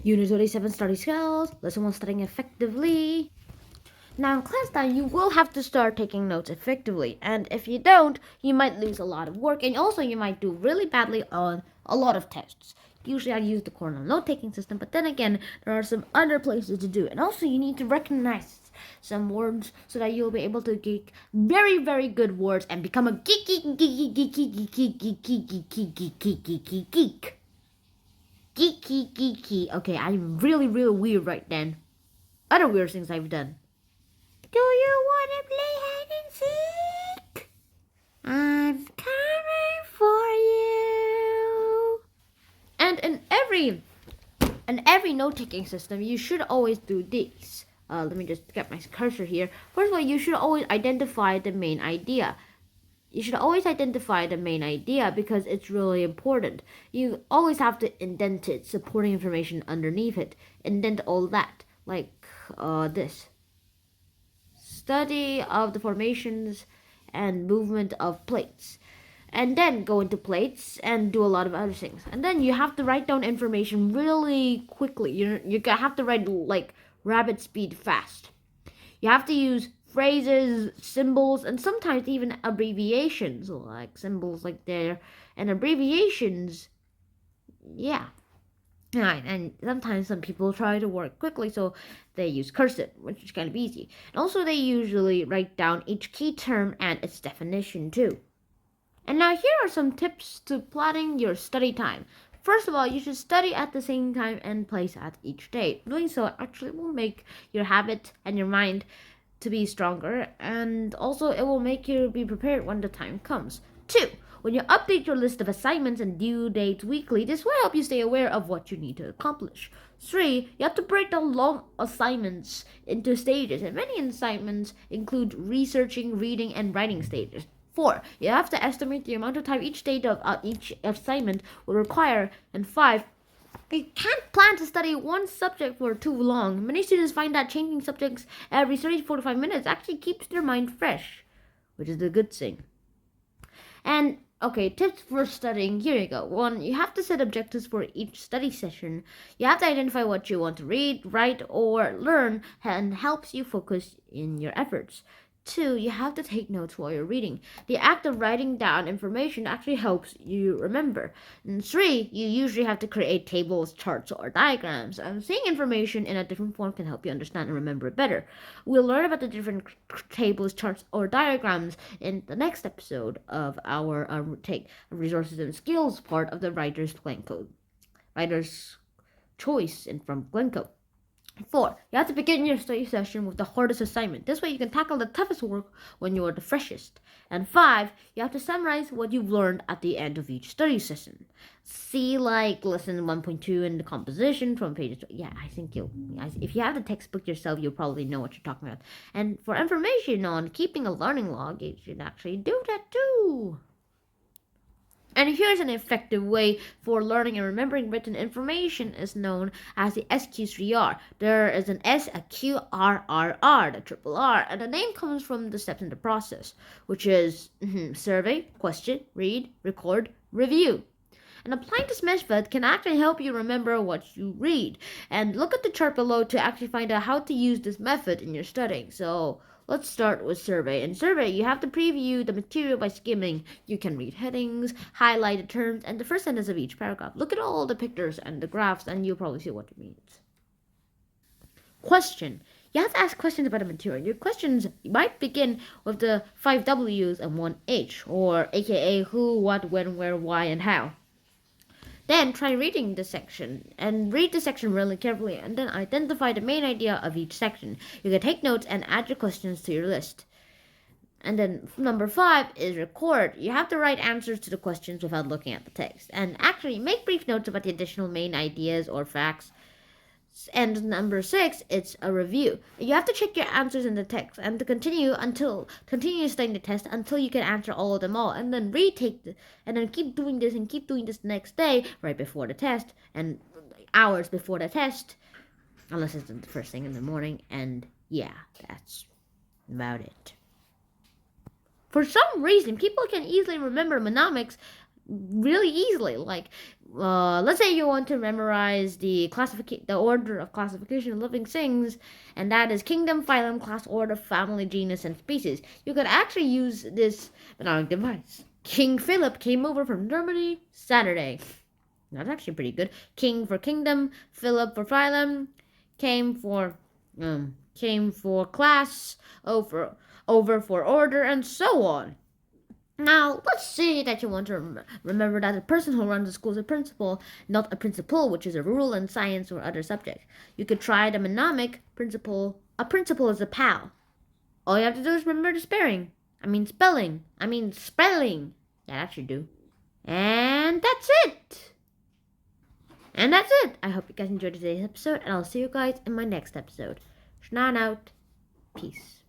Unit 27 study skills, lesson 1 studying effectively. Now in class time, you will have to start taking notes effectively, and if you don't, you might lose a lot of work, and also you might do really badly on a lot of tests. Usually I use the Cornell note-taking system, but then again, there are some other places to do it. And also you need to recognize some words so that you'll be able to geek very, very good words and become a geek. Geek. Okay, I'm really, really weird right then. Other weird things I've done. Do you want to play hide and seek? I'm coming for you. And in every note-taking system, you should always do these. Let me just get my cursor here. First of all, you should always identify the main idea. You should always identify the main idea because it's really important. You always have to indent it, supporting information underneath it. Indent all that, like this. Study of the formations and movement of plates. And then go into plates and do a lot of other things. And then you have to write down information really quickly. You have to write like rabbit speed fast. You have to use phrases, symbols, and sometimes even abbreviations, like symbols like there, and abbreviations. Yeah. And sometimes some people try to work quickly, so they use cursive, which is kind of easy. And also they usually write down each key term and its definition too. And now here are some tips to plotting your study time. First of all, you should study at the same time and place at each day. Doing so actually will make your habit and your mind to be stronger, and also it will make you be prepared when the time comes. 2. When you update your list of assignments and due dates weekly, this will help you stay aware of what you need to accomplish. 3. You have to break down long assignments into stages, and many assignments include researching, reading, and writing stages. 4. You have to estimate the amount of time each stage of each assignment will require. And 5. You can't plan to study one subject for too long. Many students find that changing subjects every 30 to 45 minutes actually keeps their mind fresh, which is a good thing. And okay, tips for studying. Here you go. 1. You have to set objectives for each study session. You have to identify what you want to read, write, or learn, and helps you focus in your efforts. 2. You have to take notes while you're reading. The act of writing down information actually helps you remember. And 3. You usually have to create tables, charts, or diagrams. And seeing information in a different form can help you understand and remember it better. We'll learn about the different tables, charts, or diagrams in the next episode of our take resources and skills part of the writer's choice from Glencoe. 4. You have to begin your study session with the hardest assignment. This way you can tackle the toughest work when you are the freshest. And 5. You have to summarize what you've learned at the end of each study session. See like lesson 1.2 in the composition from pages. Yeah, I think if you have the textbook yourself, you'll probably know what you're talking about. And for information on keeping a learning log, you should actually do that too. And here's an effective way for learning and remembering written information is known as the SQ3R. There is an S, a Q, R, the triple R, and the name comes from the steps in the process, which is survey, question, read, record, review. And applying this method can actually help you remember what you read. And look at the chart below to actually find out how to use this method in your studying. So let's start with survey. In survey, you have to preview the material by skimming. You can read headings, highlight the terms, and the first sentence of each paragraph. Look at all the pictures and the graphs, and you'll probably see what it means. Question. You have to ask questions about the material. Your questions might begin with the 5 W's and 1 H, or aka who, what, when, where, why, and how. Then try reading the section and read the section really carefully and then identify the main idea of each section. You can take notes and add your questions to your list. And then number 5 is record. You have to write answers to the questions without looking at the text. And actually make brief notes about the additional main ideas or facts. And number 6, it's a review. You have to check your answers in the text and to continue studying the test until you can answer all of them all, and then and then keep doing this the next day, right before the test, and hours before the test, unless it's the first thing in the morning. And yeah, that's about it. For some reason, people can easily remember mnemonics really easily. Like, let's say you want to memorize the order of classification of living things, and that is kingdom, phylum, class, order, family, genus, and species. You could actually use this mnemonic device. King Philip came over from Germany Saturday. That's actually pretty good. King for kingdom, Philip for phylum, came for class, over for order, and so on. Now, let's say that you want to remember that the person who runs the school is a principal, not a principal, which is a rule in science or other subjects. You could try the mnemonic principal. A principal is a pal. All you have to do is remember the spelling. Yeah, that should do. And that's it. I hope you guys enjoyed today's episode, and I'll see you guys in my next episode. Schnan out. Peace.